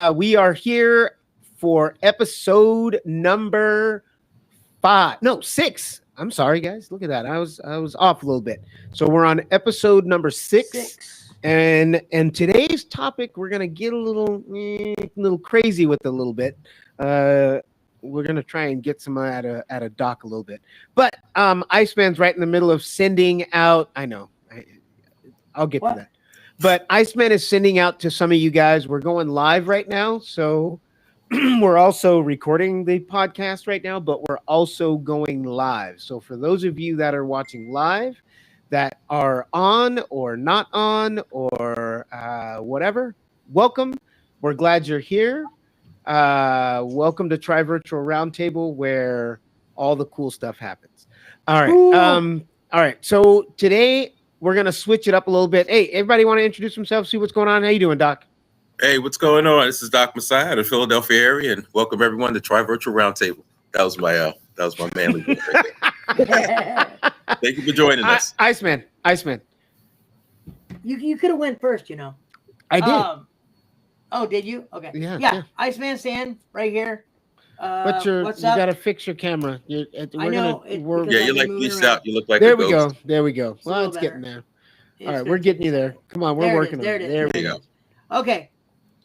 We are here for episode number 6. I'm sorry, guys. Look at that. I was off a little bit. So we're on episode number 6. And today's topic, we're gonna get a little crazy with it a little bit. We're gonna try and get some out of Doc a little bit. But Iceman's right in the middle of sending out. I know. I'll get to that. But Iceman is sending out to some of you guys. We're going live right now, so we're also recording the podcast right now, but we're also going live. So for those of you that are watching live, that are on or not on or whatever, welcome. We're glad you're here. Welcome to Tri Virtual Roundtable, where all the cool stuff happens. All right. All right. So today we're gonna switch it up a little bit. Hey, everybody, want to introduce themselves? See what's going on? How you doing, Doc? Hey, what's going on? This is Doc Messiah out of the Philadelphia area, and welcome everyone to Tri Virtual Roundtable. That was my manly voice right there. Thank you for joining us, Iceman. You could have went first, you know. I did. Oh, did you? Okay. Yeah. Iceman stand right here. But what's you up? gotta fix your camera. I know. You're like leased out. You look like there a we ghost. go. There we go. Well, it's getting there. All right, we're getting you there. Come on, we're working on it. There we it go. is. Okay.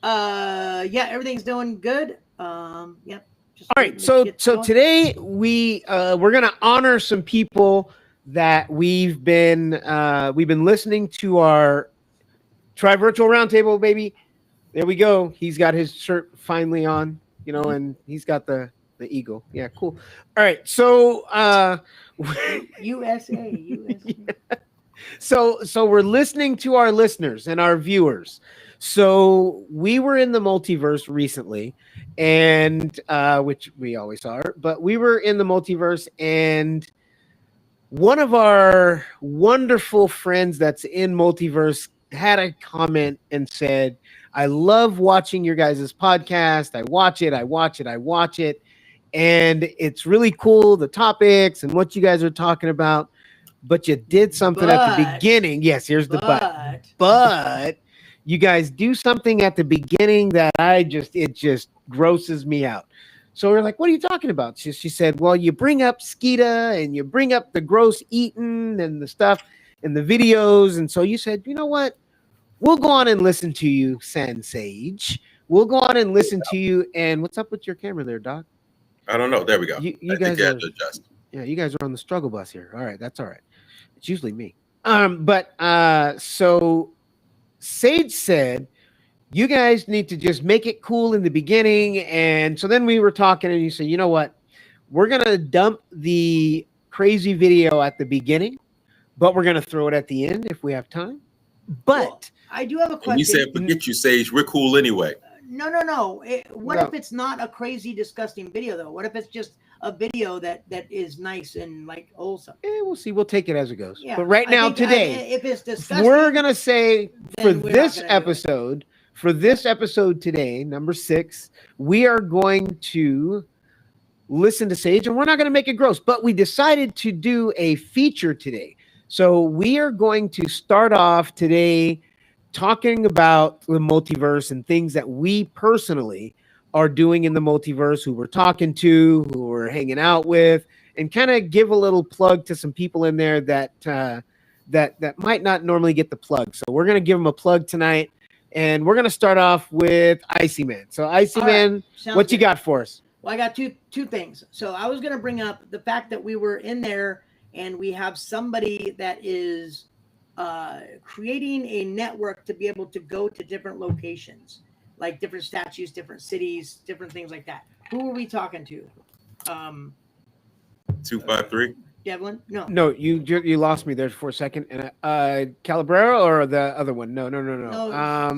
Yeah, everything's doing good. Yep. All right, so today we're gonna honor some people that we've been listening to our Tri Virtual Roundtable, baby. There we go. He's got his shirt finally on, and he's got the eagle. Yeah, cool. All right, so USA. Yeah. So we're listening to our listeners and our viewers. So we were in the multiverse recently, and which we always are, but we were in the multiverse, and one of our wonderful friends that's in multiverse had a comment and said, I love watching your guys' podcast. I watch it. And it's really cool, the topics and what you guys are talking about. But you did something at the beginning. Yes, here's the but. But you guys do something at the beginning that it just grosses me out. So we're like, what are you talking about? She said, well, you bring up Skeeta and you bring up the gross eating and the stuff and the videos. And so you said, you know what? We'll go on and listen to you, Sage. We'll go on and listen to you. And what's up with your camera there, Doc? I don't know. There we go. You I guys think you had to adjust. Yeah, you guys are on the struggle bus here. All right, that's all right. It's usually me. So Sage said, you guys need to just make it cool in the beginning. And so then we were talking and you said, you know what? We're going to dump the crazy video at the beginning, but we're going to throw it at the end if we have time. But I do have a question. And you said, forget you, Sage. We're cool anyway. No. What if it's not a crazy, disgusting video, though? What if it's just a video that is nice and like wholesome? We'll see. We'll take it as it goes. Yeah, but right now, today, if it's disgusting, we're going to say for this episode today, number 6, we are going to listen to Sage, and we're not going to make it gross, but we decided to do a feature today. So we are going to start off today talking about the multiverse and things that we personally are doing in the multiverse, who we're talking to, who we're hanging out with, and kind of give a little plug to some people in there that might not normally get the plug. So we're going to give them a plug tonight, and we're going to start off with Icy Man. So Icy Man, what you got for us? Well, I got two things. So I was going to bring up the fact that we were in there and we have somebody that is creating a network to be able to go to different locations, like different statues, different cities, different things like that. Who were we talking to? 253. Devlin? No, you lost me there for a second. And Calabrera or the other one? No.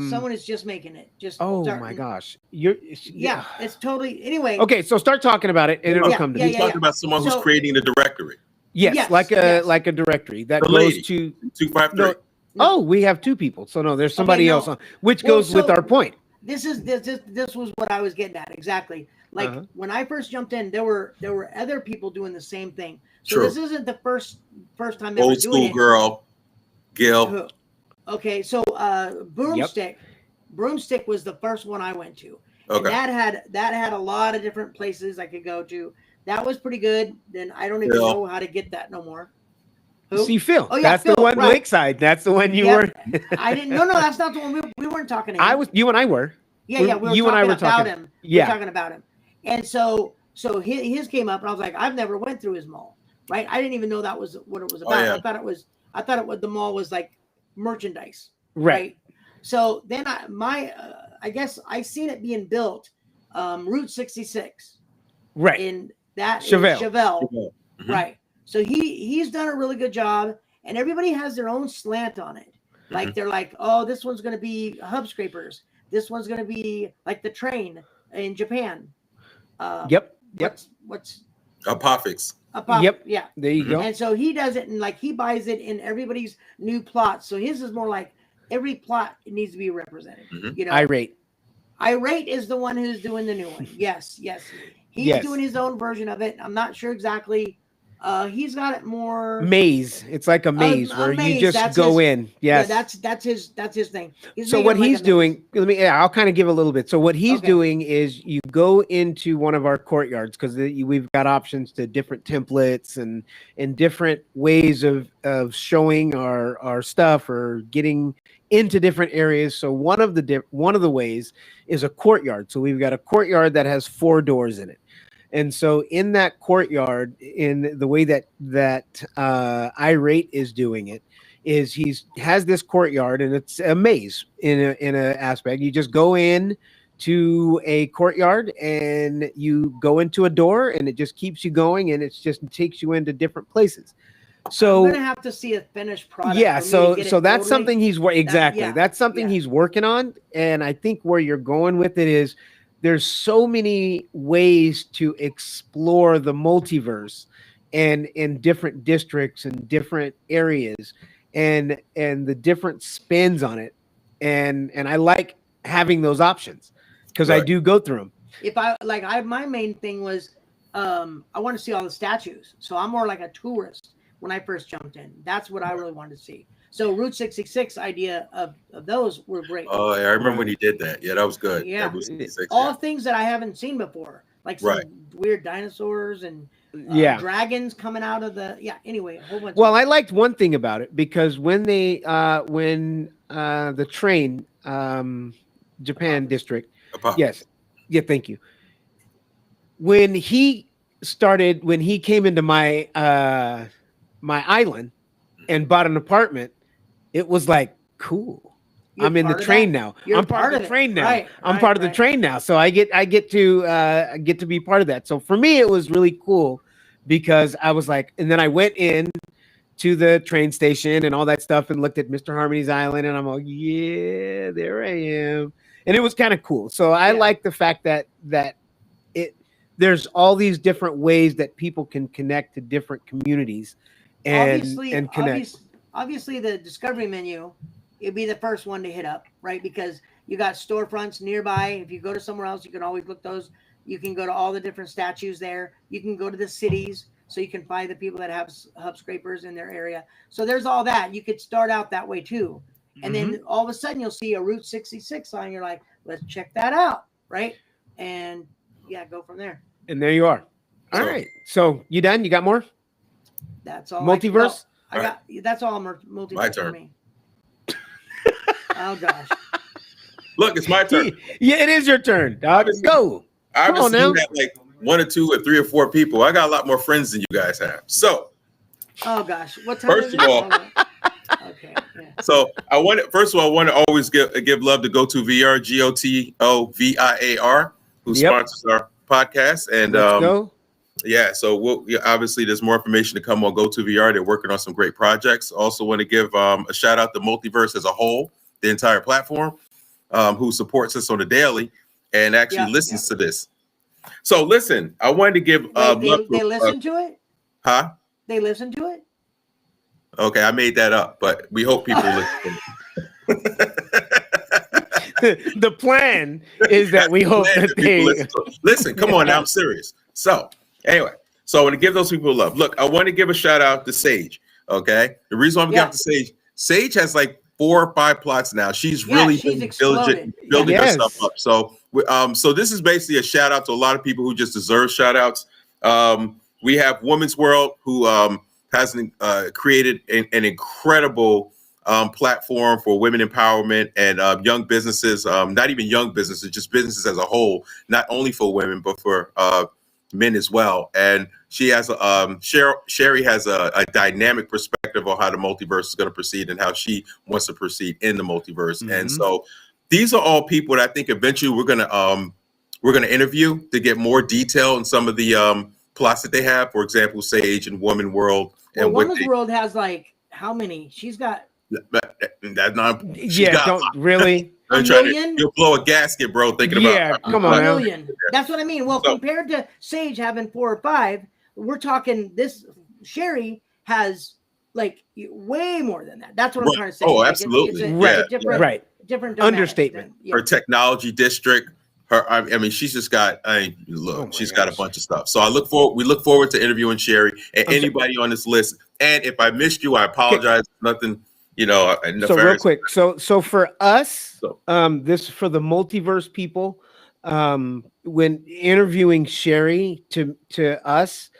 Someone is just making it. My gosh, it's totally. Anyway. Okay, so start talking about it, and it'll come to me. He's talking about someone who's creating a directory. Yes, like a directory that goes to 253. No, we have 2 people. So no, there's somebody else on, which goes with our point. This was what I was getting at exactly. Like when I first jumped in, there were other people doing the same thing. So this isn't the first time they were doing it. Old school girl, Gil. Okay, so Boomstick Broomstick was the first one I went to. And Okay. that had a lot of different places I could go to. That was pretty good. Then I don't even Phil. know how to get that no more. Who? See, Phil. Oh, yeah, that's Phil, the one right. Lakeside. That's the one you Yeah, were. I didn't. No, that's not the one. We weren't talking to him. You and I were. Yeah, we were you talking and I were about talking. him. Yeah. We were talking about him. And so his came up, and I was like, I've never went through his mall, right? I didn't even know that was what it was about. yeah. I thought it was the mall was like merchandise, Right. So then I guess I seen it being built, Route 66, Right. in that is Chevelle. Chevelle, Mhm. right? So he's done a really good job, and everybody has their own slant on it. Like they're like, oh, this one's going to be hub scrapers. This one's going to be like the train in Japan. Yep. What's Apophix. Yep. Yeah. There you go. And so he does it, and like he buys it in everybody's new plots. So his is more like every plot needs to be represented. Mhm. You know, Irate. Irate is the one who's doing the new one. Yes. He's Yes. doing his own version of it. I'm not sure exactly. He's got it more Maze. It's like a maze a where you maze, just that's go his- in. Yes. Yeah, that's his thing. He's So making what it like he's a maze. doing, I'll kind of give a little bit. So what he's Okay. doing is you go into one of our courtyards because we've got options to different templates and different ways of showing our stuff or getting into different areas. So one of the ways is a courtyard. So we've got a courtyard that has 4 doors in it. And so in that courtyard, in the way that Irate is doing it, is has this courtyard, and it's a maze in a aspect. You just go in to a courtyard and you go into a door, and it just keeps you going, and it takes you into different places. So I'm gonna have to see a finished product. yeah, for me to so get it that's totally- something exactly. yeah, That's something yeah. he's working on, and I think where you're going with it is there's so many ways to explore the multiverse and in different districts and different areas and the different spins on it, and I like having those options because I Right. do go through them. If my main thing was I want to see all the statues. So I'm more like a tourist when I first jumped in. That's what I really wanted to see. So Route 66 idea of those were great. Oh, yeah, I remember when he did that. Yeah, that was good. Yeah. That was 66, All yeah. things that I haven't seen before, like some Right. weird dinosaurs and dragons coming out of the anyway, a whole bunch Well, of I liked one thing about it because when the train Japan district, Apophix. yes, yeah, thank you. When he came into my my island and bought an apartment, it was like cool. You're I'm in the part of train that? now. You're I'm part of the it. train now. Right, I'm right, part of the right. train now. So I get to be part of that. So for me, it was really cool because I was like, and then I went in to the train station and all that stuff and looked at Mr. Harmony's Island, and I'm like, yeah, there I am. And it was kind of cool. So I Yeah. like the fact that there's all these different ways that people can connect to different communities and connect. Obviously the discovery menu, it'd be the first one to hit up, right? Because you got storefronts nearby. If you go to somewhere else, you can always look those. You can go to all the different statues there. You can go to the cities, so you can find the people that have hub scrapers in their area. So there's all that. You could start out that way too. And then all of a sudden you'll see a Route 66 sign. You're like, let's check that out, right? And go from there. And there you are. All right. So you done? You got more? That's all. Multiverse? I got that's all multiverse My for turn. me. Oh gosh. Look, it's my turn. Yeah, it is your turn, dog. Obviously. Go. Come on Obviously, now. you have like 1 or 2 or 3 or 4 people. I got a lot more friends than you guys have. So, Oh gosh. What time First is of it? all- Okay. Yeah. so first of all, I want to always give love to GoToVR, GOTOVIAR, who Yep. sponsors our podcast. And Let's go. yeah, so obviously there's more information to come on GoToVR. They're working on some great projects. Also want to give a shout out to Multiverse as a whole, the entire platform, who supports us on the daily and actually listens to this. So listen, I wanted to give Wait, they listen to it? huh? They listen to it? Okay, I made that up, but we hope people listen. The plan is that we hope that they. Listen, come on now, I'm serious. So anyway, so I want to give those people love. Look, I want to give a shout out to Sage. Okay, the reason why I'm giving to Sage has like 4 or 5 plots now. She's Yeah, really she's been exploded. diligent building Yes. herself up. So this is basically a shout out to a lot of people who just deserve shout outs. We have Women's World, who has created an incredible platform for women empowerment and young businesses, not even young businesses, just businesses as a whole, not only for women, but for men as well. And she has Sherry has a dynamic perspective on how the multiverse is going to proceed and how she wants to proceed in the multiverse. Mhm. And so these are all people that I think eventually we're gonna interview to get more detail in some of the plots that they have. For example, Sage and Woman World. Well, And what Woman's World has like how many? She's got that's not. Yeah, don't really. I'm a trying million? to. You'll blow a gasket, bro. Thinking Yeah, about. come a on now. million. That's what I mean. Well, So- compared to Sage having 4 or 5, we're talking this. Sherry has like way more than that. That's what I'm Right. trying to say. Oh, Like, absolutely. It's Right. a different, Right. different dynamic Understatement. than- yeah. Her technology district. I mean, she's just got. Look, Oh my she's got a gosh. bunch of stuff. So we look forward to interviewing Sherry and Okay. anybody on this list. And if I missed you, I apologize. Nothing, So real nefarious. quick, so for us, So- this for the multiverse people, when interviewing Sherry to us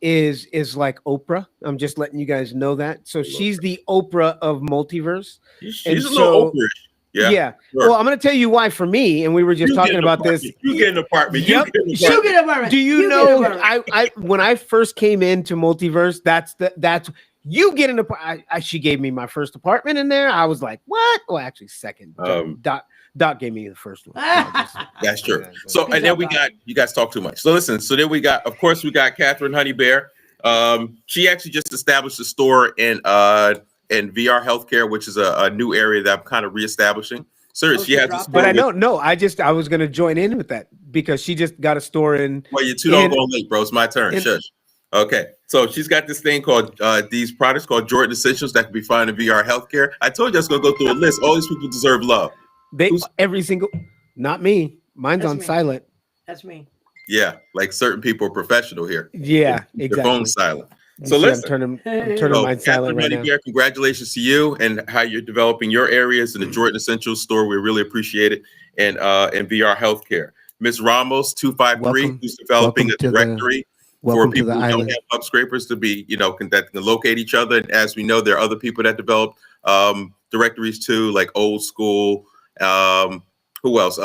is like Oprah. I'm just letting you guys know that. So she's the Oprah of multiverse. She's and a little so- overish. Yeah. Yeah. sure. Well, I'm going to tell you why for me, and we were just You talking get an about this. apartment. You get an apartment. Yep. You get an You apartment. get a apartment. Do you get a know? apartment. I when I first came into multiverse, that's you get an apartment. She gave me my first apartment in there. I was like, what? Well, actually, second. Doc gave me the first one. That's true. Yeah, So Good and then job, we Doc. got you guys talk too much. So listen. So then we got, of course, we got Catherine Honey Bear. She actually just established a store in VR healthcare, which is a new area that I'm kind of reestablishing. So Oh, she she has a dropped store. but I it? know, no, I was gonna join in with that because she just got a store in. Well, you're too doggone in- late, bro. It's my turn. in- Shush. Okay. So she's got this thing called these products called Jordan Essentials that can be found in VR healthcare. I told you I was gonna go through a list. All these people deserve love. They Who's- every single, not me. Mine's That's on me. silent. That's me. Yeah, like certain people are professional here. Yeah, Their exactly. phone's silent. You So see, listen. I'm turning So, mine silent Catherine right now. Honeybear, congratulations to you and how you're developing your areas in the Jordan Essentials store. We really appreciate it. And VR healthcare. Miss Ramos 253, Welcome- who's developing welcome a to the directory for Welcome to people the who don't island. have hub scrapers to be, that can locate each other. And as we know, there are other people that develop directories too, like Old School. Who else?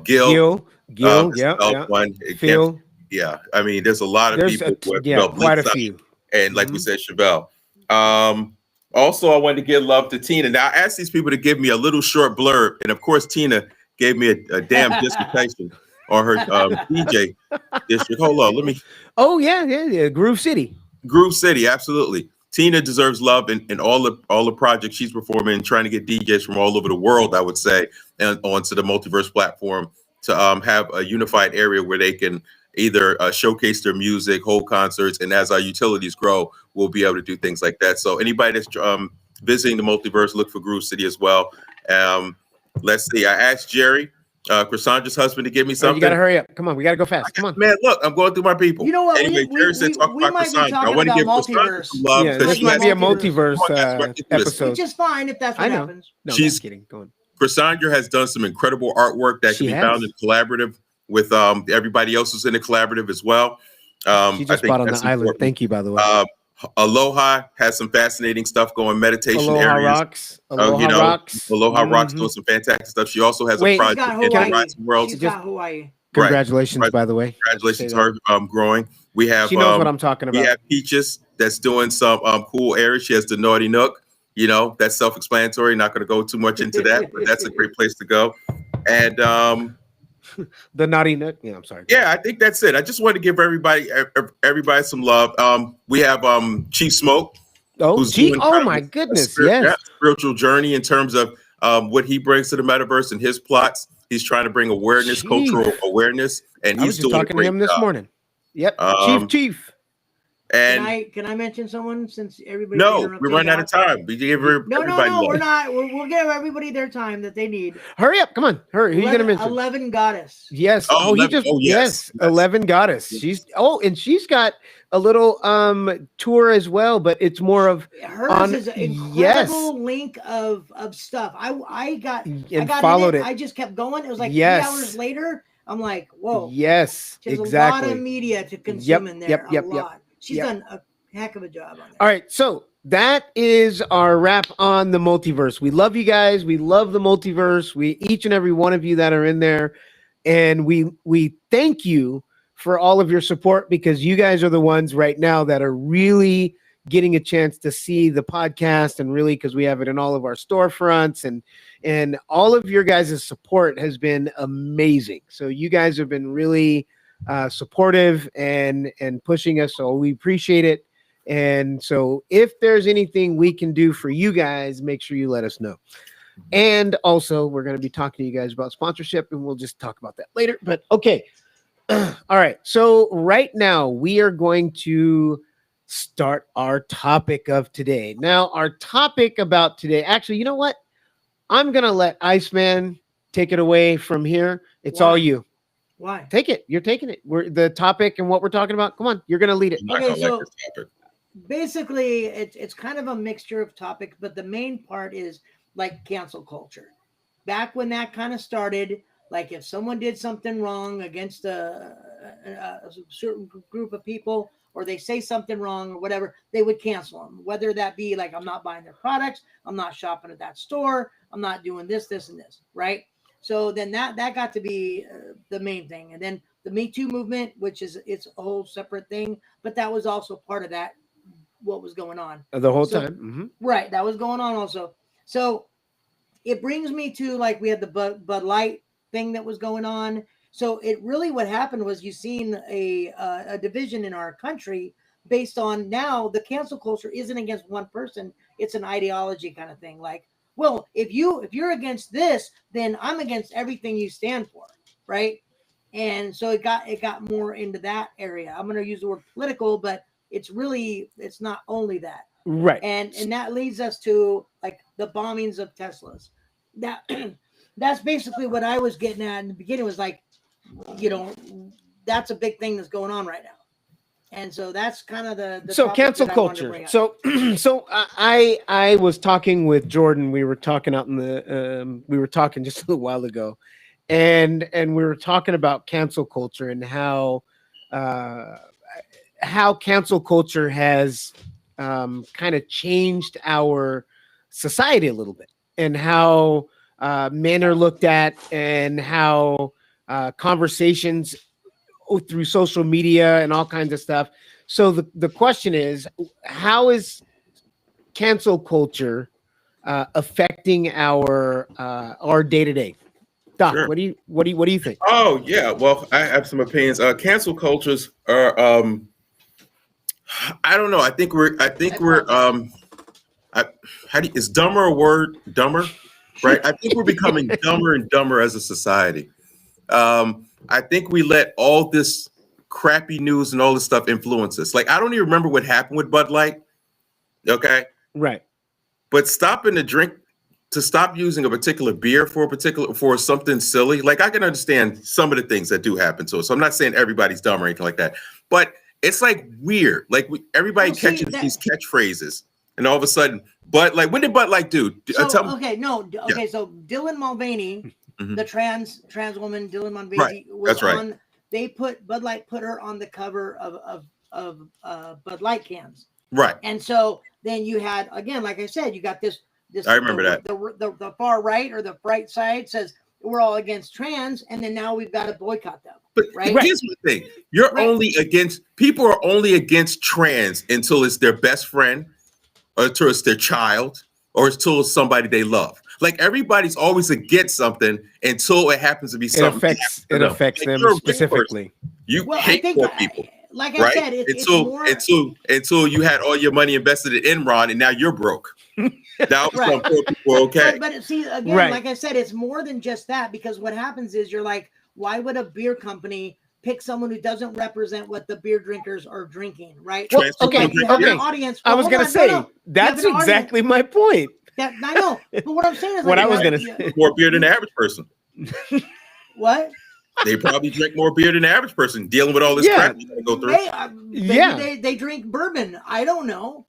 Gil. Gil, has yeah, developed yeah. one. It Phil, can't- yeah, I mean, there's a lot of there's people who have developed quite a Lakeside, few. and like we Mhm. said, Chevelle. Also, I wanted to give love to Tina. Now, I asked these people to give me a little short blurb, and of course, Tina gave me a damn dissertation on her DJ district. Hold on, let me. Oh yeah, Groove City. Groove City, absolutely. Tina deserves love in all the projects she's performing, trying to get DJs from all over the world, I would say, and onto the multiverse platform to have a unified area where they can either showcase their music, hold concerts, and as our utilities grow, we'll be able to do things like that. So anybody that's visiting the multiverse, look for Groove City as well. Let's see. I asked Jerry, Chrysandra's husband, to give me Oh, something. you gotta hurry up. Come on, we gotta go fast. Come on. Man, look, I'm going through my people. You know what? Anyway, We- Jerry said we- talk we about might be Cassandra. I talking want to give about Cassandra multiverse. some love Yeah, because this she might has be a multiverse. multiverse Come on, guys, let's do this. episode. Which is fine if that's I what know. happens. No, She's- just kidding. Go on. Cassandra has done some incredible artwork that She can be has. found in collaborative with everybody else who's in the collaborative as well. She I just think bought on the that's island. important. Thank you, by the way. Aloha has some fascinating stuff going, meditation Aloha areas. rocks. Aloha rocks. Aloha Rocks Mhm. doing some fantastic stuff. She also has Wait. a She's project got in the Hawaii. Rising World. She's Just- got Hawaii. Congratulations, Right. by the way. Congratulations Say to her growing. We have She knows what I'm talking we about. have Peaches that's doing some cool areas. She has the Naughty Nook. That's self-explanatory. Not going to go too much into that, but that's a great place to go. And The Naughty Nook. Yeah, I'm sorry. yeah, I think that's it. I just want to give everybody some love. We have Chief Smoke. Oh, who's gee, doing oh kind of my a goodness. yeah, Yes. spiritual journey in terms of what he brings to the metaverse and his plots. He's trying to bring awareness, Chief. cultural awareness, and I was he's just doing a talking to great him this job. morning. Yep. Um, Chief. And can I mention someone since everybody? no, we're running out of time. We give everybody No, we're love. not. We'll give everybody their time that they need. Hurry up. Come on. Hurry. Who are you going to mention? 11 Goddess. Yes. Oh, Oh, he 11 just, oh, yes. yes. 11 Goddess. Yes. And she's got a little tour as well, but it's more of Hers is an incredible link of stuff. I got followed it. I just kept going. It was like 3 Yes. hours later. I'm like, whoa. Yes, There's exactly. a lot of media to consume in there. Yep. A lot. She's done a heck of a job on that. All right, so that is our wrap on the multiverse. We love you guys. We love the multiverse. We each and every one of you that are in there, and we thank you for all of your support, because you guys are the ones right now that are really getting a chance to see the podcast, and really because we have it in all of our storefronts, and all of your guys' support has been amazing. So you guys have been really supportive and pushing us, so we appreciate it. And so if there's anything we can do for you guys, make sure you let us know. And also, we're going to be talking to you guys about sponsorship, and we'll just talk about that later. But okay. All right. So right now we are going to start our topic of today. Now, our topic about today, actually, you know what? I'm going to let Iceman take it away from here. It's all you. Why? Take it. You're taking it. We're the topic and what we're talking about. Come on. You're going to lead it. Okay, so basically it's kind of a mixture of topics, but the main part is like cancel culture. Back when that kind of started, like if someone did something wrong against a certain group of people, or they say something wrong or whatever, they would cancel them. Whether that be like, I'm not buying their products, I'm not shopping at that store, I'm not doing this, and this, right? So then that got to be the main thing. And then the Me Too movement, which is it's a whole separate thing, but that was also part of that, what was going on the whole time. Mm-hmm. Right, that was going on also. So it brings me to, like, we had the Bud Light thing that was going on. So it really, what happened was, you seen a division in our country based on, now the cancel culture isn't against one person, it's an ideology kind of thing. Like, well, if you're against this, then I'm against everything you stand for, right? And so it got more into that area. I'm going to use the word political, but it's not only that. Right. And that leads us to, like, the bombings of Teslas. That's basically what I was getting at in the beginning, was like, that's a big thing that's going on right now. And so that's kind of the so cancel culture. So I was talking with Jordan. We were talking out in the we were talking just a little while ago, and we were talking about cancel culture and how cancel culture has kind of changed our society a little bit, and how men are looked at, and how conversations through social media and all kinds of stuff. So the question is, how is cancel culture affecting our day-to-day? Doc, Sure. what do you think? Oh yeah, well, I have some opinions. Cancel cultures are I don't know. I think we're is dumber a word? Dumber, right? I think we're becoming dumber and dumber as a society. I think we let all this crappy news and all this stuff influence us. Like, I don't even remember what happened with Bud Light. Okay. Right. But stopping to drink, to stop using a particular beer for something silly. Like, I can understand some of the things that do happen to us. So I'm not saying everybody's dumb or anything like that, but it's like weird. Like, everybody catches these catchphrases, and all of a sudden, but like, when did Bud Light do? So Dylan Mulvaney, the trans woman, Dylan Mulvaney, was on. They Bud Light put her on the cover of Bud Light cans. Right. And so then you had, again, like I said, you got this. I remember that. The far right, or the right side, says we're all against trans, and then now we've got to boycott them. But right? Here's the thing: people are only against trans until it's their best friend, or until it's their child, or until it's somebody they love. Like, everybody's always against something until it happens to be something. It affects them specifically. You hate poor people. Like I said, it's more... until you had all your money invested in Enron, and now you're broke. Now some poor people, okay. But see, again, like I said, it's more than just that, because what happens is, you're like, why would a beer company pick someone who doesn't represent what the beer drinkers are drinking, right? Well, So, okay, like, you have okay. an audience. I was hold gonna on, say no. that's You have an exactly my point. That I know, but what I'm saying is, What like, I was you gonna have- say. More beer than the average person. What? They probably drink more beer than the average person dealing with all this Yeah. crap you gotta go through. Maybe Yeah. they drink bourbon. I don't know.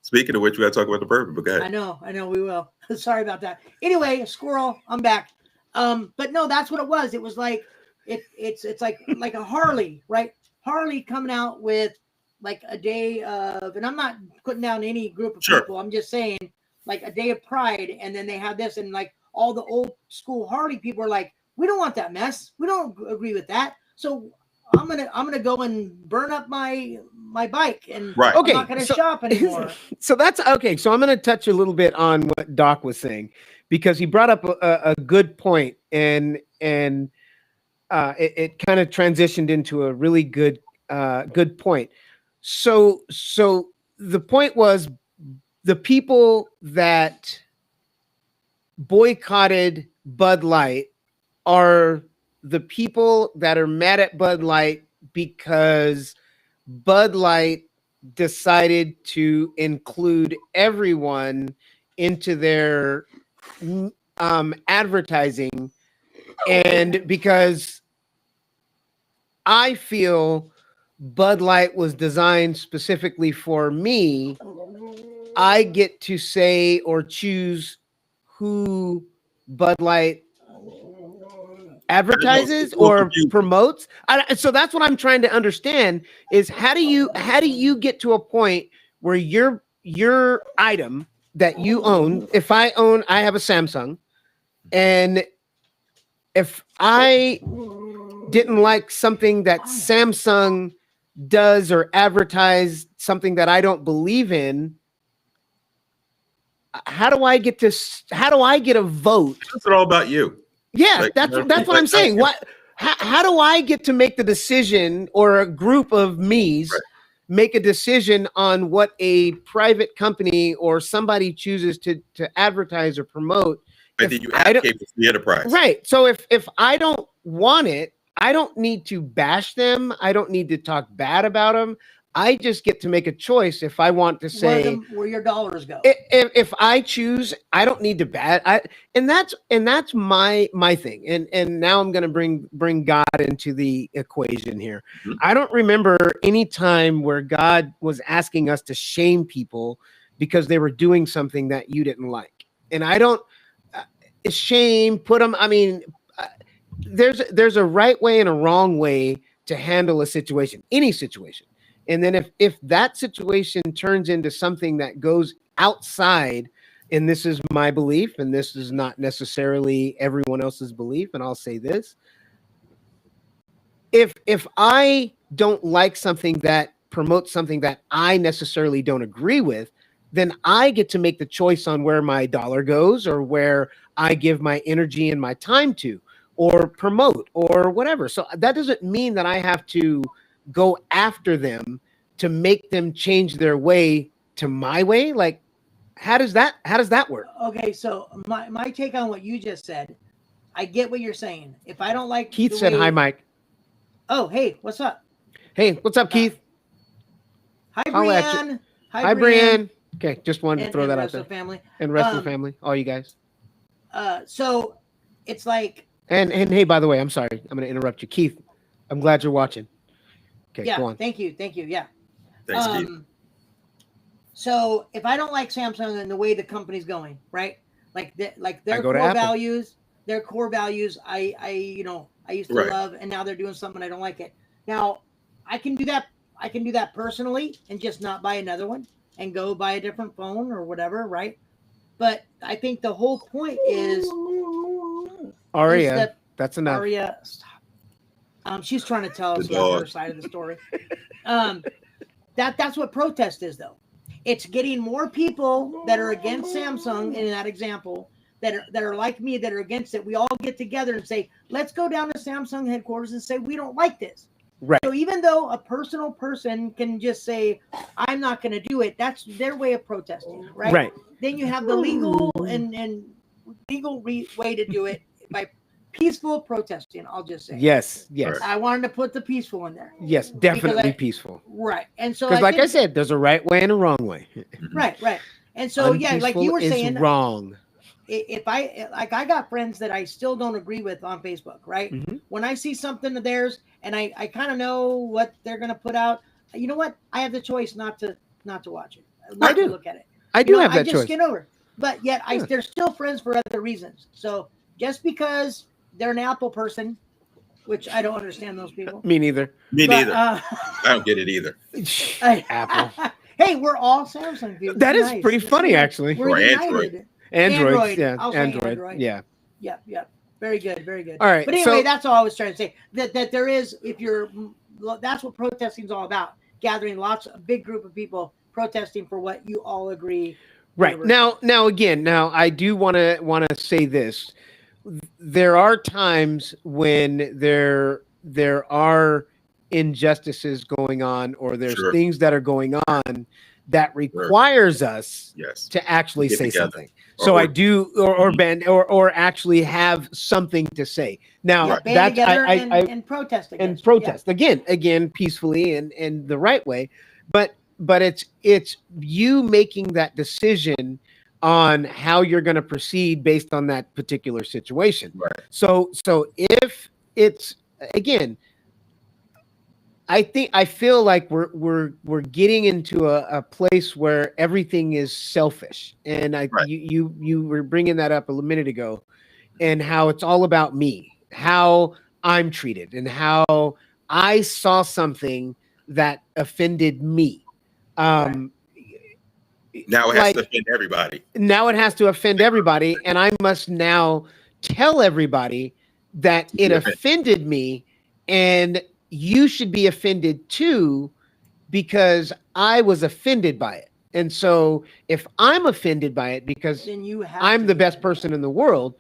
Speaking of which, we gotta talk about the bourbon, but go I ahead. know, we will. Sorry about that. Anyway, squirrel, I'm back. But no, that's what it was. It was like it's like a Harley, right? Harley coming out with like a day of, and I'm not putting down any group of Sure. people. I'm just saying like a day of pride, and then they have this, and like all the old school Harley people are like, we don't want that mess. We don't agree with that. So I'm gonna go and burn up my bike, and Right. Okay, I'm not gonna so- shop anymore. So that's okay. So I'm going to touch a little bit on what Doc was saying because he brought up a good point, and it kind of transitioned into a really good point. So the point was the people that boycotted Bud Light are the people that are mad at Bud Light because Bud Light decided to include everyone into their advertising, and because I feel Bud Light was designed specifically for me, I get to say or choose who Bud Light advertises it's a little or confusing. promotes. So that's what I'm trying to understand is how do you get to a point where your item that you own, if I have a Samsung, and if I didn't like something that Samsung does or advertise something that I don't believe in, how do I get a vote? It's all about you. Yeah, Like, that's you know, what I'm saying. How do I get to make the decision, or a group of me's Right. make a decision on what a private company or somebody chooses to advertise or promote? I If think you I don't- advocate for the enterprise. Right. So if I don't want it, I don't need to bash them. I don't need to talk bad about them. I just get to make a choice if I want to say where your dollars go. if I choose, I don't need to and that's my thing. And now I'm going to bring God into the equation here. Mhm. I don't remember any time where God was asking us to shame people because they were doing something that you didn't like. And I don't shame, put them. I mean, there's a right way and a wrong way to handle a situation, any situation. And then if that situation turns into something that goes outside, and this is my belief, and this is not necessarily everyone else's belief, and I'll say this. If I don't like something that promotes something that I necessarily don't agree with, then I get to make the choice on where my dollar goes or where I give my energy and my time to, or promote or whatever. So that doesn't mean that I have to go after them to make them change their way to my way. Like, how does that work? Okay, so my take on what you just said, I get what you're saying. If I don't like Keith the said, way- "Hi, Mike." Oh, hey, what's up? Hey, what's up, Keith? Hi, I'll let you- Brianne. Hi, Brianne. Okay, just wanted to throw that and out rest there. of the family. And rest of Um, the family, all you guys. So it's like, And hey, by the way, I'm sorry, I'm going to interrupt you, Keith. I'm glad you're watching. Okay, yeah, go on. thank you. Yeah. Thanks, Keith. So if I don't like Samsung and the way the company's going, right? Like their I go to core Apple. values, I used to Right. love, and now they're doing something I don't like it. Now I can do that. I can do that personally and just not buy another one and go buy a different phone or whatever, right? But I think the whole point is Aria, that that's enough. Aria, stop. She's trying to tell us The about her dog. side of the story. That's what protest is, though. It's getting more people that are against Samsung in that example that are like me, that are against it. We all get together and say, let's go down to Samsung headquarters and say we don't like this. Right. So even though a personal person can just say, I'm not going to do it, that's their way of protesting, right? Right. Then you have the legal and legal way to do it by peaceful protesting. I'll just say. Yes, yes, I wanted to put the peaceful in there. yes, definitely I- peaceful. Right. And so Because, like I think- said, there's a right way and a wrong way. right. And so yeah, like you Unpeaceful were is saying, wrong. if I got friends that I still don't agree with on Facebook, right? Mhm. When I see something of theirs and I kind of know what they're gonna put out, you know what? I have the choice not to watch it. Not do. to look at it. I do have I that just choice. skin over it. But yet Yeah. they're still friends for other reasons. So just because they're an Apple person, which I don't understand those people. Me neither. Me But, neither. I don't get it either. Apple. Hey, we're all Samsung people. That is Nice. pretty It's funny, nice. actually. We're Or united. Android. Androids, yeah, I'll say Android, yeah. Yep. Very good. All right, But anyway, so- that's all I was trying to say. That there is, that's what protesting is all about. Gathering a big group of people protesting for what you all agree. Right. whatever. Now I do want to say this. There are times when there are injustices going on, or there's Sure. things that are going on that requires us Yes. to actually Get say together. something. So Or- I do, or bend, or actually have something to say. Now Yeah, band that's together I and protest against and it. protest again peacefully and the right way, but it's you making that decision on how you're going to proceed based on that particular situation. Right. So if it's, again, I feel like we're getting into a place where everything is selfish, and Right. you were bringing that up a minute ago, and how it's all about me, how I'm treated, and how I saw something that offended me. Now it has like- to offend everybody. Now it has to offend everybody, and I must now tell everybody that it Yeah. offended me, and you should be offended too, because I was offended by it. And so if I'm offended by it because Then you have I'm to the be best offended. person in the world,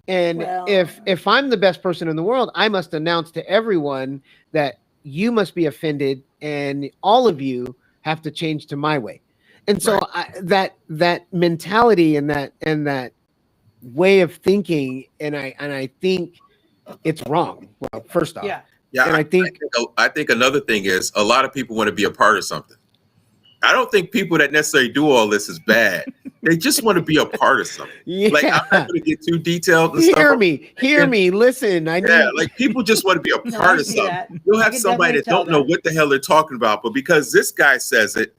and Well- if I'm the best person in the world, I must announce to everyone that you must be offended, and all of you have to change to my way. And so that mentality and that way of thinking, and I think it's wrong. Well, first off, Yeah. Yeah, and I think I think another thing is a lot of people want to be a part of something. I don't think people that necessarily do all this is bad. They just want to be a part of something. yeah. Like, I'm not going to get too detailed and hear stuff. me, listen. I need. Yeah, like people just want to be a No, part I of see something. that. You'll I have can somebody definitely that don't tell know what the hell they're talking about, but because this guy says it,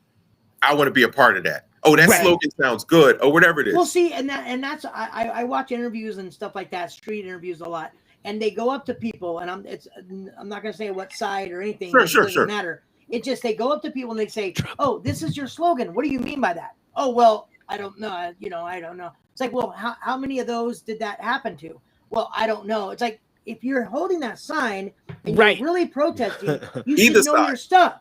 I want to be a part of that. Oh, that Right. slogan sounds good, or whatever it is. Well, see, and that's I watch interviews and stuff like that, street interviews a lot, and they go up to people, and I'm not gonna say what side or anything. Sure, it sure, doesn't sure. matter. It just they go up to people and they say, "Oh, this is your slogan. What do you mean by that?" Oh, well, I don't know. I don't know. It's like, well, how many of those did that happen to? Well, I don't know. It's like if you're holding that sign and Right. you're really protesting, you Either should know side. your stuff.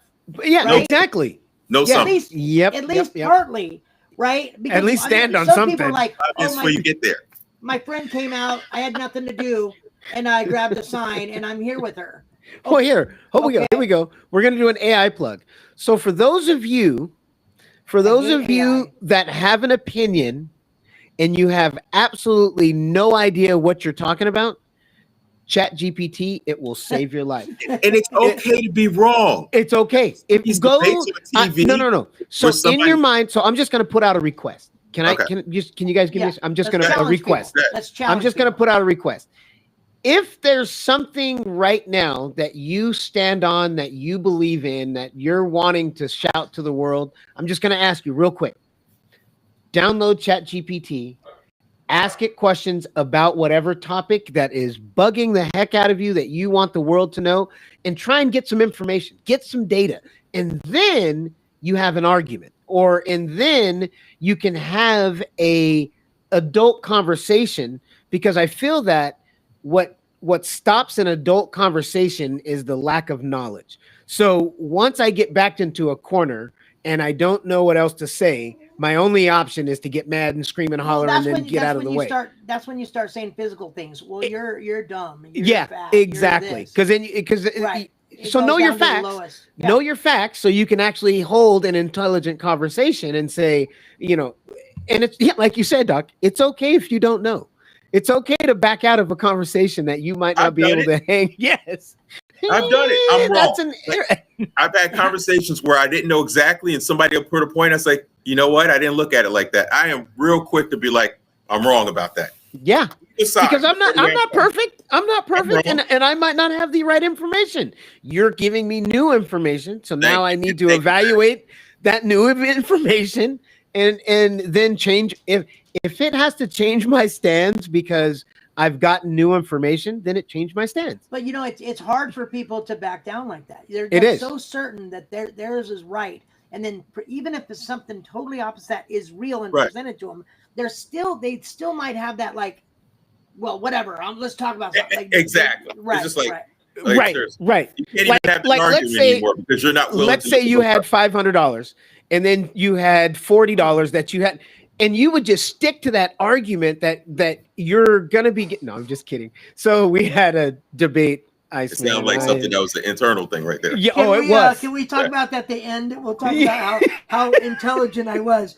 Yeah, Right? exactly. No, Yeah. At something. least, Yep. at least yep. partly, right? Because least stand on some people something. are like, Obvious oh, before you get there. my friend came out. I had nothing to do, and I grabbed a sign, and I'm here with her. Well, here we go. Okay. Here we go. We're gonna do an AI plug. So for those of you hate AI. that have an opinion and you have absolutely no idea what you're talking about, Chat GPT, it will save your life. And it's okay to be wrong. It's okay. If you These go, debates on TV no. So where in somebody- your mind, so I'm just gonna put out a request. Can Okay. can you guys give me Yeah, this? I'm just let's gonna a challenge request. people. Let's challenge I'm just going to people. put out a request. If there's something right now that you stand on, that you believe in, that you're wanting to shout to the world, I'm just going to ask you real quick. Download ChatGPT, ask it questions about whatever topic that is bugging the heck out of you that you want the world to know, and try and get some information, get some data, and then you have an argument, and then you can have a adult conversation, because I feel that what stops an adult conversation is the lack of knowledge. So once I get backed into a corner and I don't know what else to say, my only option is to get mad and scream and holler and then get out of the way. That's when you start saying physical things. Well, you're dumb. You're Yeah, fat, you're exactly. this. Because Right. It so goes know your down to the facts. lowest. Yeah. Know your facts so you can actually hold an intelligent conversation and say, and it's like you said, Doc, it's okay if you don't know. It's okay to back out of a conversation that you might not I've be done able to hang. Yes. I've done it. I'm That's wrong. an I've had conversations where I didn't know exactly, and somebody will put a point. I was like, you know what? I didn't look at it like that. I am real quick to be like, I'm wrong about that. yeah. Decide. Because I'm not perfect. I'm not perfect, wrong. and I might not have the right information. You're giving me new information, so now I need to evaluate that new information and then change. If it has to change my stance because I've gotten new information, then it changed my stance. But it's hard for people to back down like that. They're It is. so certain that theirs is right, and then even if it's something totally opposite is real and Right. presented to them, they still might have that like, well, whatever. Let's talk about something. Like, Exactly. Right. It's just like, right. Right, seriously. right. You can't Like- even have like, an let's argument say- anymore because you're not willing. Let's to say look you at had $500 and then you had $40 that you had, and you would just stick to that argument that you're gonna be getting. No, I'm just kidding. So we had a debate. It sounds like something that was an internal thing right there. Yeah. Can It we, was. Can we talk about that at the end? We'll talk about how intelligent I was.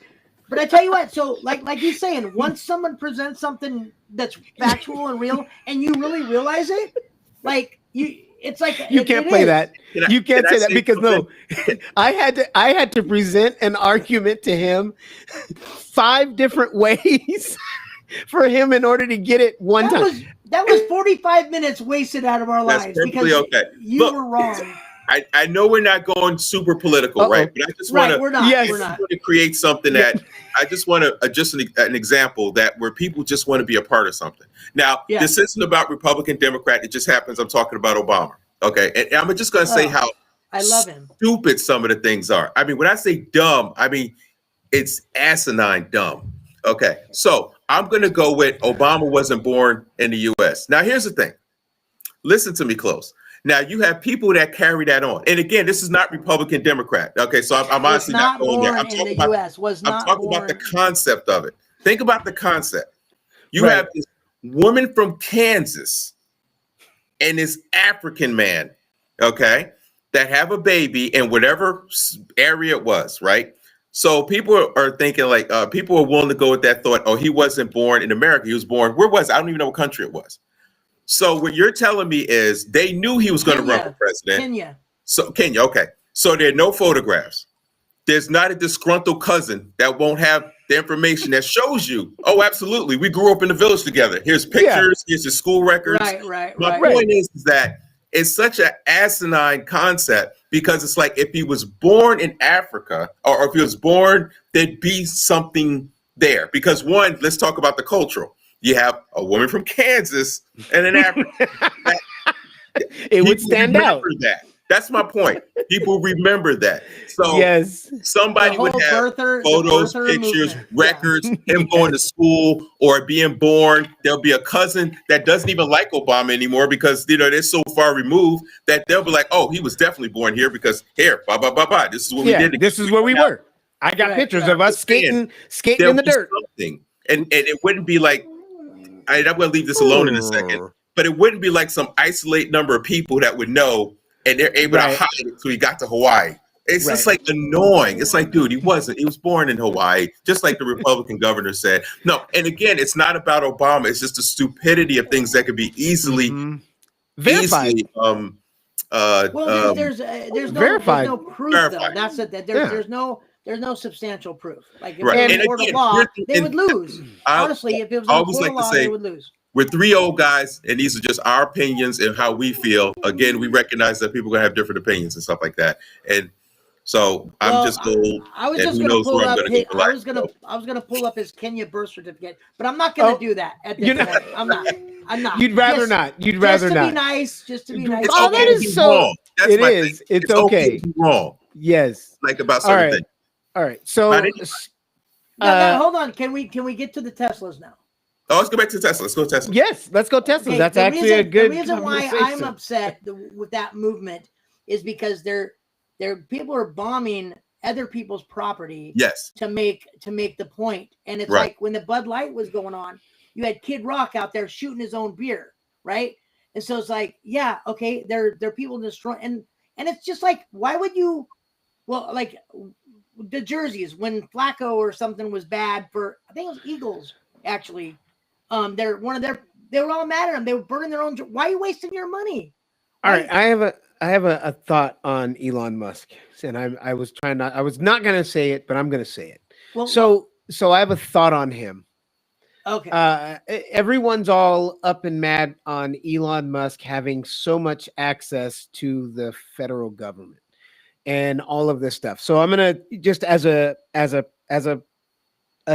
But I tell you what, so like he's saying, once someone presents something that's factual and real, and you really realize it, like it's like You can't play that. You can't say that because something? no, I had to present an argument to him 5 different ways for him in order to get it one time. That was 45 minutes wasted out of our That's lives perfectly because okay. you Look, were wrong. I know we're not going super political, Uh-oh. right? But I just Right, want we're not. Yes. We're not. to create something that I just want to just an example that where people just want to be a part of something. Now, Yeah. this isn't about Republican, Democrat. It just happens I'm talking about Obama. Okay, and I'm just going to say how I love him. stupid some of the things are. I mean, when I say dumb, I mean it's asinine dumb. Okay, so I'm going to go with Obama wasn't born in the U.S. Now, here's the thing. Listen to me close. Now, you have people that carry that on. And again, this is not Republican, Democrat. Okay, so I'm Was honestly not not going there. born I'm in talking the about, U.S. Was I'm not talking born. about the concept of it. Think about the concept. You Right. have this woman from Kansas and this African man, okay, that have a baby in whatever area it was, right? So people are thinking like people are willing to go with that thought. Oh, he wasn't born in America. He was born. Where was it? I don't even know what country it was. So what you're telling me is they knew he was going to run for president. Kenya. So Kenya, okay. So there are no photographs. There's not a disgruntled cousin that won't have the information that shows you. Oh, absolutely. We grew up in the village together. Here's pictures. Here's the school records. Right. My point is that it's such an asinine concept because it's like if he was born in Africa or if he was born, there'd be something there. Because one, let's talk about the cultural. You have a woman from Kansas and an African. It would stand out. That. That's my point. People remember that. So Yes. somebody The would whole have birther- the photos, birther pictures, movement. records, him going to school or being born. There'll be a cousin that doesn't even like Obama anymore because they're so far removed that they'll be like, oh, he was definitely born here because here, blah, blah, blah, blah. This is what we did. This is where we were. I got pictures of us skating There'll in the be dirt. something. And it wouldn't be like, I'm going to leave this alone in a second, but it wouldn't be like some isolated number of people that would know and they're able to hide it till he got to Hawaii. It's just like annoying. It's like, dude, he was born in Hawaii, just like the Republican governor said. No, and again, it's not about Obama. It's just the stupidity of things that could be easily verified. Well, there's no proof verified. though. That's it. There's no substantial proof. Like if Right. it was And a court of again, law, here's- they and would lose. Honestly, if it was I a always court like of to law, say- they would lose. We're 3 old guys, and these are just our opinions and how we feel. Again, we recognize that people are gonna have different opinions and stuff like that. And so I'm just old. I was and just who gonna knows pull where I'm up. gonna go for I life, was gonna. so. I was gonna pull up his Kenya birth certificate, but I'm not gonna do that at this You're point. not- I'm not. You'd rather Just- not. You'd rather just to not. be nice. Just to be nice. It's Oh, okay that to is be so- wrong. That's it my is. thing. It's okay okay. to be wrong, Yes. like about All certain right. things. All right. So But it- Now, hold on. Can we get to the Teslas now? Oh, let's go back to Tesla. Let's go to Tesla. yes, let's go Tesla. Okay, That's the actually a reason- good The reason why I'm conversation. upset with that movement is because they're people are bombing other people's property Yes. to make the point. And it's Right. like when the Bud Light was going on, you had Kid Rock out there shooting his own beer, right? And so it's like, yeah, okay, they're people destroying, and it's just like, why would you? Well, like the jerseys when Flacco or something was bad for, I think it was Eagles actually. They're one of their. They were all mad at him. They were burning their own. Why are you wasting your money? All right, I have a thought on Elon Musk, and I was not going to say it, but I'm going to say it. Well, So I have a thought on him. okay. Everyone's all up and mad on Elon Musk having so much access to the federal government and all of this stuff. So I'm gonna just as a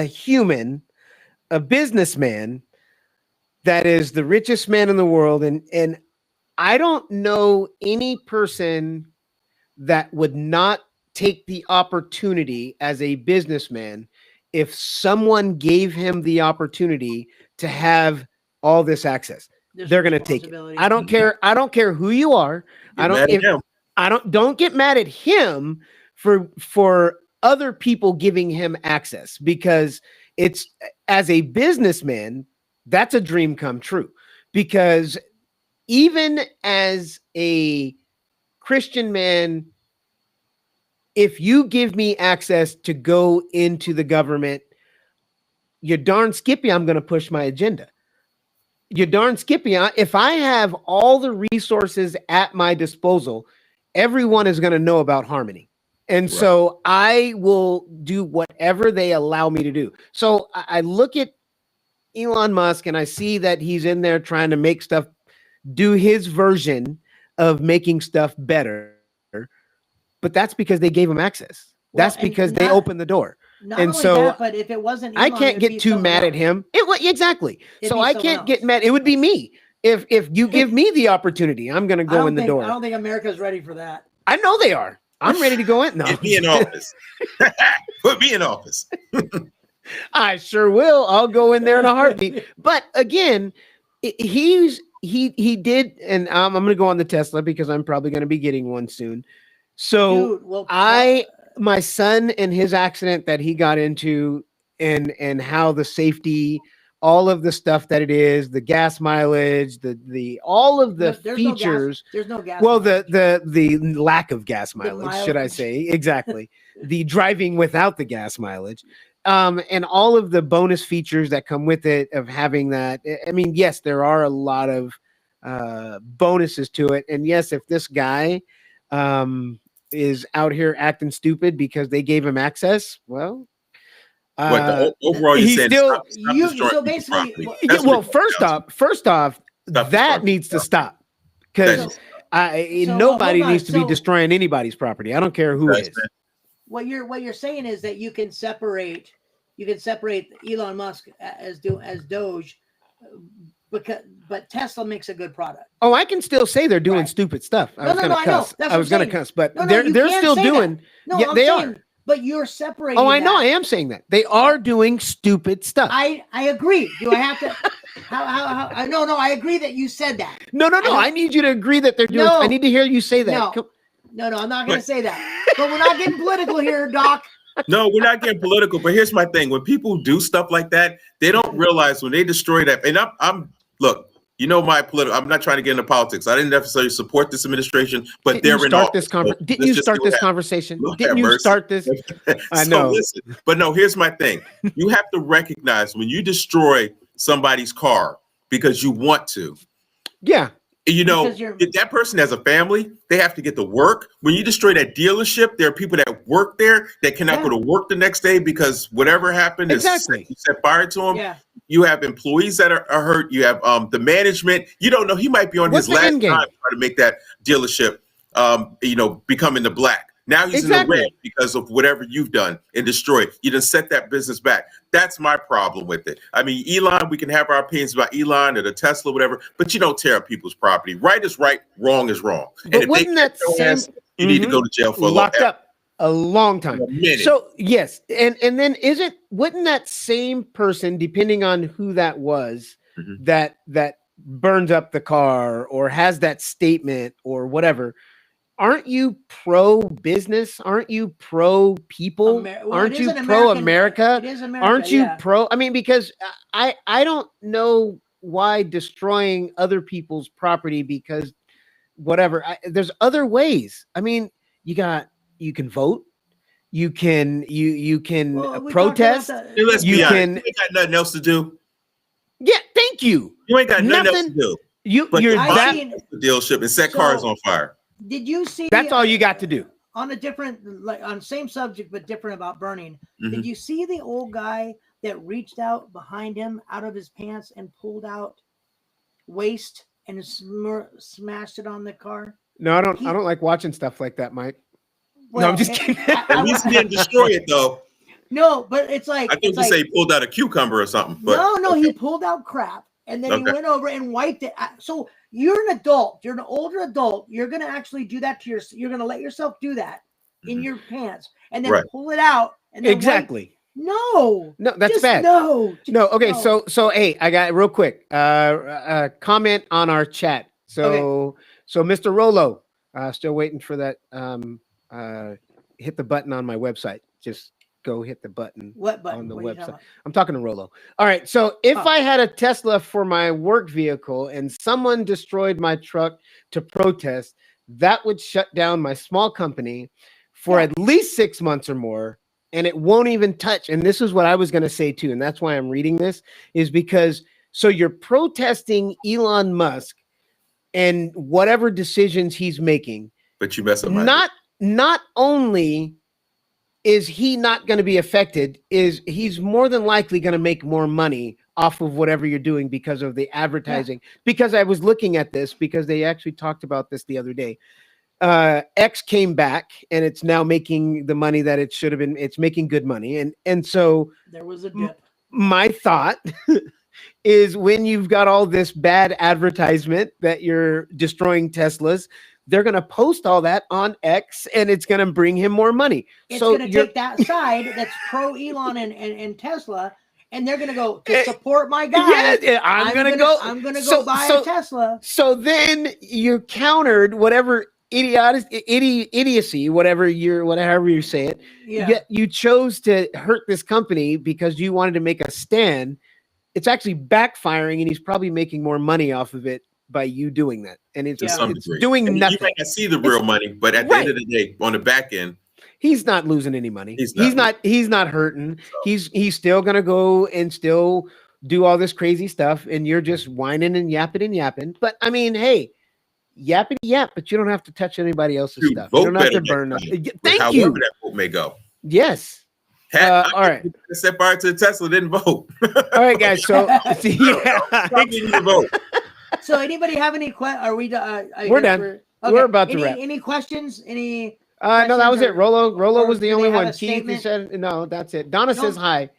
human, a businessman that is the richest man in the world, and I don't know any person that would not take the opportunity as a businessman if someone gave him the opportunity to have all this access. There's They're going to take it. responsibility. I don't care. I don't care who you are. Get mad at him. Don't get mad at him for other people giving him access, because it's, as a businessman, that's a dream come true. Because even as a Christian man, if you give me access to go into the government, you're darn skippy, I'm going to push my agenda. You're darn skippy. If I have all the resources at my disposal, everyone is going to know about Harmony. And Right. So I will do whatever they allow me to do. So I look at Elon Musk and I see that he's in there trying to make stuff, do his version of making stuff better. But that's because they gave him access. Well, That's and because they not- opened the door. Not and only so that, but if it wasn't, I Elon, can't it'd be get too someone mad at else. him. Exactly. It'd So be I someone can't get else. mad. It would be me. If you give me the opportunity, I'm going to I go don't in the think- door. I don't think America's ready for that. I know they are. I'm ready to go in. No, Get me in office. Put me in office. I sure will. I'll go in there in a heartbeat. But again, he did, and I'm going to go on the Tesla because I'm probably going to be getting one soon. So Dude, well, my son and his accident that he got into, and how the safety, all of the stuff that it is, the gas mileage, the all of the there's features. there's no gas. Well, mileage. the lack of gas mileage, should I mileage. say? Exactly. The driving without the gas mileage. And all of the bonus features that come with it of having that. I mean, yes, there are a lot of bonuses to it. And yes, if this guy is out here acting stupid because they gave him access, well, Overall, you're he's saying still- stop destroying so people's basically- property. well, That's well, what it comes down to. first off, Stop that destroying needs to people's stop, because So, nobody hold on. needs to be So- destroying anybody's property. I don't care who it That's is. it. what you're saying is that you can separate Elon Musk as Doge, but Tesla makes a good product. Oh, I can still say they're doing Right. stupid stuff. I No, was no, gonna no, I know. cuss. That's I what was I'm gonna saying. cuss, but No, they're you they're can't still say that. doing. No, Yeah, I'm they saying, are. but you're separating. Oh, I know. that. I am saying that they are doing stupid stuff. I agree. Do I have to? How? No, I agree that you said that. No. don't- I need you to agree that they're doing. No. I need to hear you say that. No. Come- No, I'm not going to say that. But we're not getting political here, Doc. No, we're not getting political, but here's my thing. When people do stuff like that, they don't realize when they destroy that. And I'm look, you know, my political, I'm not trying to get into politics. I didn't necessarily support this administration, but Didn't you they're in start office. this conver- So Didn't let's you just start see what this happens. conversation? Lord Didn't have you mercy. start this? I So know. listen, but no, here's my thing. You have to recognize when you destroy somebody's car because you want to. Yeah. You know, Because you're- if that person has a family, they have to get to work. When you destroy that dealership, there are people that work there that cannot Yeah. go to work the next day because whatever happened Exactly. is set fire to them. Yeah. You have employees that are hurt. You have the management. You don't know. He might be on What's his the last end game? time trying to make that dealership, become in the black. Now he's Exactly. in the red because of whatever you've done and destroyed. You done set that business back. That's my problem with it. I mean, Elon, we can have our opinions about Elon or the Tesla, whatever, but you don't tear up people's property. Right is right, wrong is wrong. But wouldn't that catch your same ass, you need to go to jail for locked up a long time? a minute. So yes, and then wouldn't that same person, depending on who that was, Mhm. that burns up the car or has that statement or whatever, aren't you pro business? Aren't you pro people? Aren't you pro America? It is America. Aren't you yeah. pro? I mean, because I don't know why destroying other people's property because whatever. There's other ways. I mean, you can vote. You can Well, we talked about protest. the- Hey, let's you be honest. can- You ain't got nothing else to do. Yeah, thank you. You ain't got nothing else to Nothing. do. You're I that. seen- The dealership and set So- cars on fire. Did you see? That's all you got to do. On a different, like on same subject but different about burning. Mhm. Did you see the old guy that reached out behind him out of his pants and pulled out waste and smashed it on the car? No, I don't like watching stuff like that, Mike. No, I'm just and- kidding. At least he didn't destroy it though. No, but it's like I think it's you like, say he pulled out a cucumber or something. But no, he pulled out crap and then he Okay. went over and wiped it. So you're an adult, you're an older adult. You're gonna actually do that to you're gonna let yourself do that in your pants and then Right. pull it out and then wipe- Exactly. No, No, that's just bad. No, No, just okay, no. so hey, I got real quick. Comment on our chat. So Mr. Rolo, still waiting for that. Hit the button on my website. Just go hit the button What button? on the What are you talking website. about? I'm talking to Rolo. All right. So if Oh. I had a Tesla for my work vehicle and someone destroyed my truck to protest, that would shut down my small company for Yeah. at least 6 months or more. And it won't even touch. And this is what I was going to say too. And that's why I'm reading this, is because so you're protesting Elon Musk and whatever decisions he's making. but you mess up my Not only is he not going to be affected, is he's more than likely going to make more money off of whatever you're doing because of the advertising. Because I was looking at this because they actually talked about this the other day. X came back and it's now making the money that it should have been. It's making good money. And so There was a dip. my thought is when you've got all this bad advertisement that you're destroying Teslas, they're going to post all that on X and it's going to bring him more money. It's So going to you're- take that side that's pro Elon and Tesla, and they're going to go to Eh, support my guy. yeah, I'm going to go. I'm going to go So- buy so- a Tesla. So then you countered whatever idiocy, whatever you say it. Yeah. Yet you chose to hurt this company because you wanted to make a stand. It's actually backfiring, and he's probably making more money off of it by you doing that. And it's, to Yeah. some it's degree. doing And nothing. You might not see the real money, but at the end Right. of the day, on the back end, He's not losing any money. He's He's not hurting. He's still gonna go and still do all this crazy stuff, and you're just whining and yapping. But I mean, hey, yappity yap, but you don't have to touch anybody else's You stuff. vote You don't have better to burn next them. time. Thank however you. that vote may go. Yes. All right. Set fire to the Tesla, didn't vote. All right, guys. So yeah, Probably need to vote. So anybody have any questions? Are we? I We're guess done. We're about to any, wrap. Any questions? Any? no, that was it. Or- Rolo or was the do only they have one. a Keith, you statement? said no. That's it. Donna No. says hi.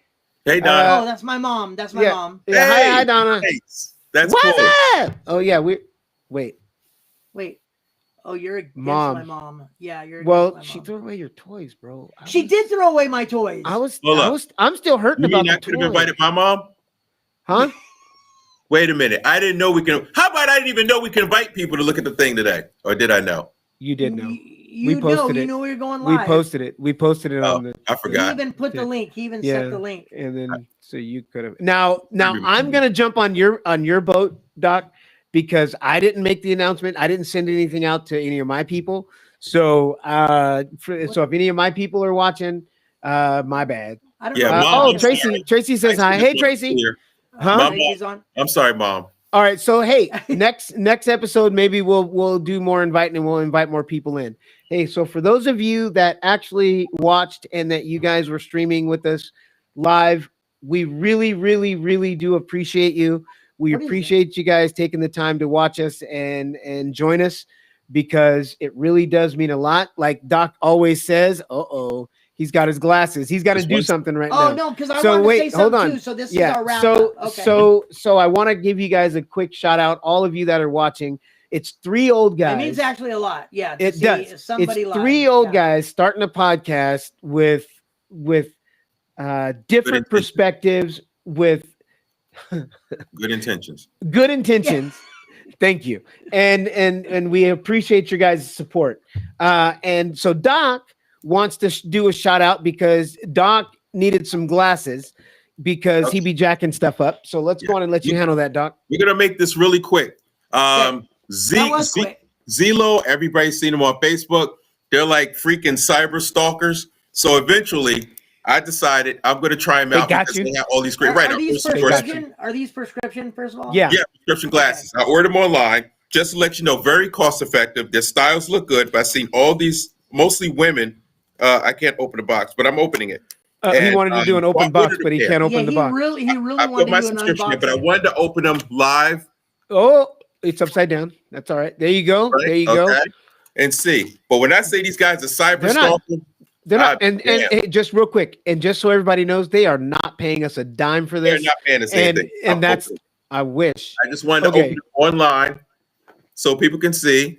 Hey, Don. Oh, that's my mom. That's my yeah. mom. Yeah, Hey, hi, Donna. Nice. That's What's cool. up? Oh yeah, wait. Wait. Oh, you're against Mom. my mom. Yeah, you're. Against Well, my she mom. threw away your toys, bro. She did throw away my toys. I'm still hurting You mean about I the could have toys. invited my mom? Huh? Wait a minute. I didn't know we can. How about I didn't even know we can invite people to look at the thing today? Or did I know? You did know. You posted know, it. you know we were going We live. posted it. We posted it Oh, on the I He forgot. even put the Yeah. link. He even Yeah. set the link. and then so you could have now I'm gonna jump on your boat, Doc, because I didn't make the announcement. I didn't send anything out to any of my people. So so if any of my people are watching, my bad. I don't Yeah, know. Mom, Oh, I'm Tracy. sorry. Tracy says hi. Hey, Tracy. Huh? Mom. Tracy's on. I'm sorry, Mom. All right. So hey, next episode, maybe we'll do more inviting and we'll invite more people in. Hey, so for those of you that actually watched and that you guys were streaming with us live, we really, really, really do appreciate you. We What is appreciate you guys taking the time to watch us and join us because it really does mean a lot. Like Doc always says, he's got his glasses. He's got to Just do one- something right now. Oh no, because I So wanted wait, to say hold something on. too. So this is Yeah. our wrap So up. Okay. so I want to give you guys a quick shout out. All of you that are watching, it's three old guys. it means actually a lot. Yeah. to It see does. Somebody It's live. three old Yeah. guys starting a podcast with different intentions. perspectives, with Good intentions. good intentions. Thank you, and we appreciate your guys' support. And so Doc wants to do a shout out because Doc needed some glasses because he be jacking stuff up. So let's go on and let you handle that, Doc. We're gonna make this really quick. That was quick. Zillow, everybody's seen them on Facebook. They're like freaking cyber stalkers. So eventually, I decided I'm going to try them They out got because you. they have all these great. Are, Right are now, these first and got foremost, prescription? Are these prescription? First of all, Yeah. yeah, prescription glasses. I ordered them online just to let you know, very cost effective. Their styles look good, but I've seen all these mostly women. I can't open the box, but I'm opening it. He And, wanted to do an so I open box, ordered a but he pair. can't open yeah, the he box. really I wanted put my to do an subscription in, but I unboxing. wanted to open them live, Oh, it's upside down. That's all right. There you go. right? There you go. Okay, and see. But when I say these guys are cyber They're not. stalking, They're not. Ah, And damn. hey, just real quick, and just so everybody knows, they are not paying us a dime for they're this. not paying us And anything. and I'm that's open. I wish. I just wanted to Okay. open it online so people can see.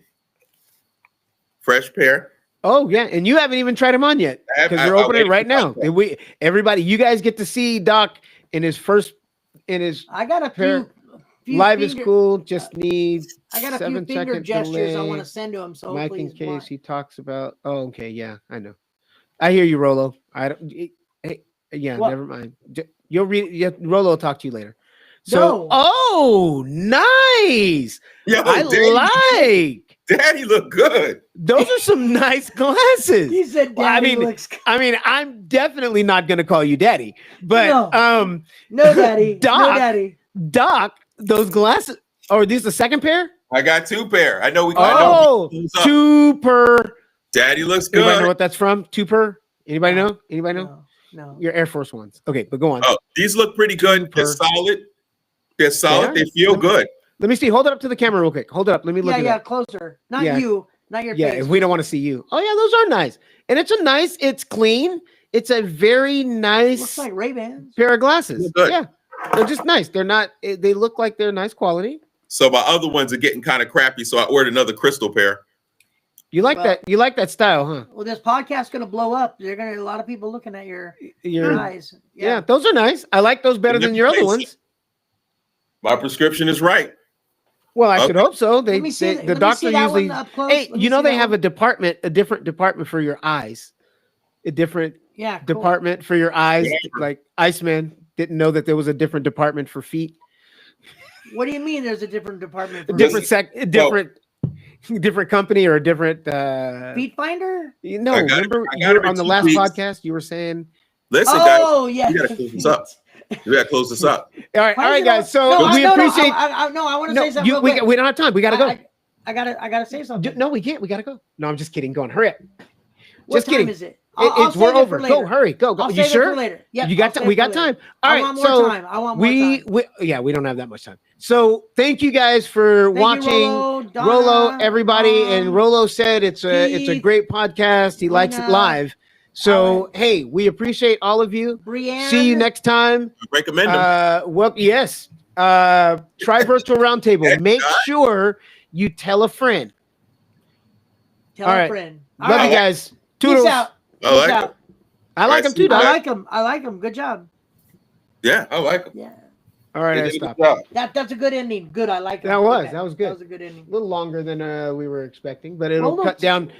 Fresh pair. Oh yeah, and you haven't even tried them on yet because they're I opening it waited right for now. that. And everybody, you guys get to see Doc in his I got a Pair- few live is finger- cool. Just needs I got a few 7 finger second gestures I want delay. to send to him. So Mike hopefully in he's case blind. he talks about. Oh, okay, yeah, I know. I hear you, Rolo. I don't. Hey, yeah, What? never mind. You'll read. Yeah, Rolo will talk to you later. So, No. oh, nice. Yo, I like. Daddy look good. Those are some nice glasses. He said, Well, I "Daddy mean, looks good." I mean, I'm definitely not going to call you daddy, but No. No, Daddy. No, Doc. Daddy. Doc, those glasses. Oh, are these the second pair? I got two pair. I know we. Oh, I know. 2 per. Daddy looks Anybody know good. what that's from? 2 per. Anybody know? Anybody know? No. Your Air Force Ones. Okay, but go on. Oh, these look pretty good. They're Super. solid. They're solid. are? They feel good. Let me see. Hold it up to the camera real quick. Hold it up. Let me look Yeah, at yeah, that. closer. Not Yeah. you. Not your Yeah, face. if we don't want to see you. Oh yeah, those are nice. And it's clean. It's a very nice Looks like Ray-Bans. pair of glasses. They're good. Yeah. They're just nice. They're not they look like they're nice quality. So my other ones are getting kind of crappy. So I ordered another crystal pair. You like Well- that? You like that style, huh? Well, this podcast's gonna blow up. They're gonna a lot of people looking at your Your eyes. yeah, those are nice. I like those better And than your other they're ones. My prescription is right. Well, I Okay. should hope so. They, Let me see they let the me doctor see that usually. one up close. Hey, Let me you know see they that have one. a different department for your eyes. A different yeah cool. department for your eyes. Yeah. Like Iceman didn't know that there was a different department for feet. What do you mean? There's a different department A for different feet? different company or a different Feet finder? you know, I got it. remember I you got it were in on the 2 last weeks. podcast you were saying Listen, guys, Oh yeah. you gotta close this up. We gotta close this up. all right, Why all is right, it guys. So no, we no, appreciate No, I want to say something. you, real quick. we don't have time. We gotta go. I gotta say something. No, we can't. We gotta go. No, I'm just kidding. Go on. Hurry up. What just time kidding. is it? It's we're save it over. for Go, later. hurry. Go. I'll You save it sure? for later. Yep, You got I'll time. save We it got for later. time. All I right. want more So time. I want more time. we don't have that much time. So thank you guys for Thank you, watching. Rolo, Donna, Rolo, everybody, and Ron. Rolo said it's a Keith, great podcast. He likes it Lena, live. So Alex. hey, we appreciate all of you. Brienne. See you next time. Recommend them. Well, yes. Try virtual roundtable. Next Make time. sure you tell a friend. Tell all a right. friend. Love All you right. guys. Peace Toodles. out. I Peace like out. them. I like All them right, too, see Doc. you I guys. like them. I like them. Good job. Yeah, I like them. Yeah. All right, I They did a stopped. good job. That's a good ending. Good. I like it. That was Okay. that was good. That was a good ending. A little longer than we were expecting, but it'll Rolo cut down.